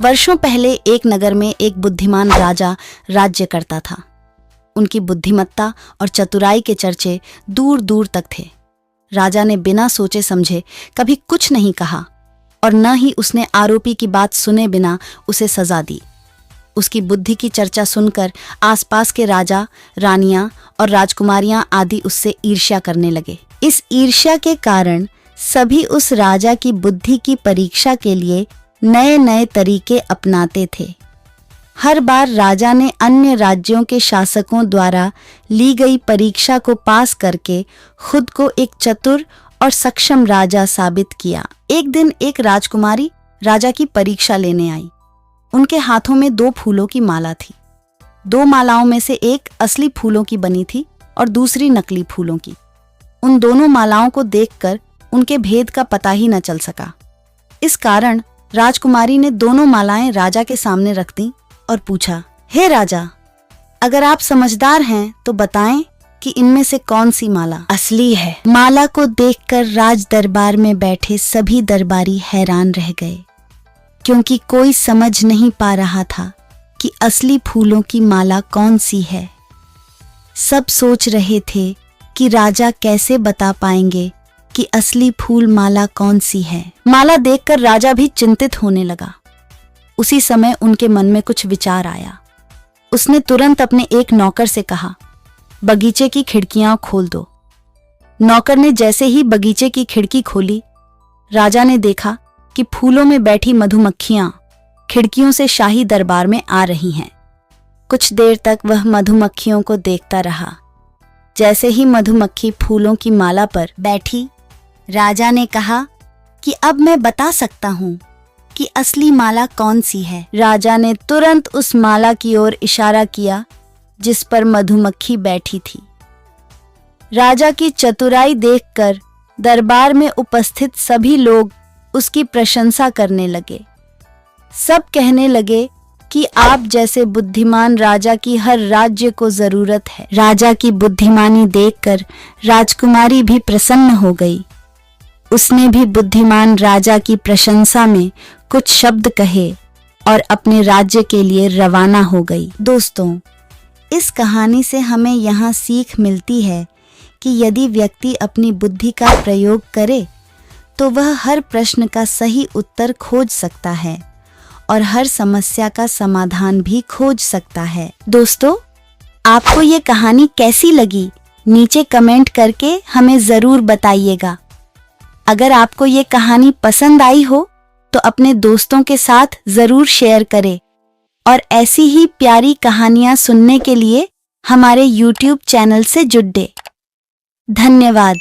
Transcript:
वर्षों पहले एक नगर में एक बुद्धिमान राजा राज्य करता था। उनकी बुद्धिमत्ता और चतुराई के चर्चे दूर दूर तक थे। राजा ने बिना सोचे समझे कभी कुछ नहीं कहा और न ही उसने आरोपी की बात सुने बिना उसे सजा दी। उसकी बुद्धि की चर्चा सुनकर आसपास के राजा, रानियां और राजकुमारियां आदि उससे ईर्ष्या करने लगे। इस ईर्ष्या के कारण सभी उस राजा की बुद्धि की परीक्षा के लिए नए नए तरीके अपनाते थे। हर बार राजा ने अन्य राज्यों के शासकों द्वारा ली गई परीक्षा को पास करके खुद को एक चतुर और सक्षम राजा साबित किया। एक दिन एक राजकुमारी राजा की परीक्षा लेने आई। उनके हाथों में 2 फूलों की माला थी। 2 मालाओं में से एक असली फूलों की बनी थी और दूसरी नकली फूलों की। उन दोनों मालाओं को देखकर उनके भेद का पता ही न चल सका। इस कारण राजकुमारी ने दोनों मालाएं राजा के सामने रख दी और पूछा, हे राजा, अगर आप समझदार हैं तो बताएं कि इनमें से कौन सी माला असली है। माला को देखकर राज दरबार में बैठे सभी दरबारी हैरान रह गए, क्योंकि कोई समझ नहीं पा रहा था कि असली फूलों की माला कौन सी है। सब सोच रहे थे कि राजा कैसे बता पाएंगे कि असली फूल माला कौन सी है। माला देखकर राजा भी चिंतित होने लगा। उसी समय उनके मन में कुछ विचार आया। उसने तुरंत अपने एक नौकर से कहा, बगीचे की खिड़कियां खोल दो। नौकर ने जैसे ही बगीचे की खिड़की खोली, राजा ने देखा कि फूलों में बैठी मधुमक्खियां खिड़कियों से शाही दरबार में आ रही हैं। कुछ देर तक वह मधुमक्खियों को देखता रहा। जैसे ही मधुमक्खी फूलों की माला पर बैठी, राजा ने कहा कि अब मैं बता सकता हूं कि असली माला कौन सी है। राजा ने तुरंत उस माला की ओर इशारा किया जिस पर मधुमक्खी बैठी थी। राजा की चतुराई देखकर दरबार में उपस्थित सभी लोग उसकी प्रशंसा करने लगे। सब कहने लगे कि आप जैसे बुद्धिमान राजा की हर राज्य को जरूरत है। राजा की बुद्धिमानी देखकर राजकुमारी भी प्रसन्न हो गई। उसने भी बुद्धिमान राजा की प्रशंसा में कुछ शब्द कहे और अपने राज्य के लिए रवाना हो गई। दोस्तों, इस कहानी से हमें यहाँ सीख मिलती है कि यदि व्यक्ति अपनी बुद्धि का प्रयोग करे तो वह हर प्रश्न का सही उत्तर खोज सकता है और हर समस्या का समाधान भी खोज सकता है। दोस्तों, आपको ये कहानी कैसी लगी? नीचे कमेंट करके हमें जरूर बताइएगा। अगर आपको ये कहानी पसंद आई हो तो अपने दोस्तों के साथ जरूर शेयर करें और ऐसी ही प्यारी कहानियां सुनने के लिए हमारे YouTube चैनल से जुड़ जाएं। धन्यवाद।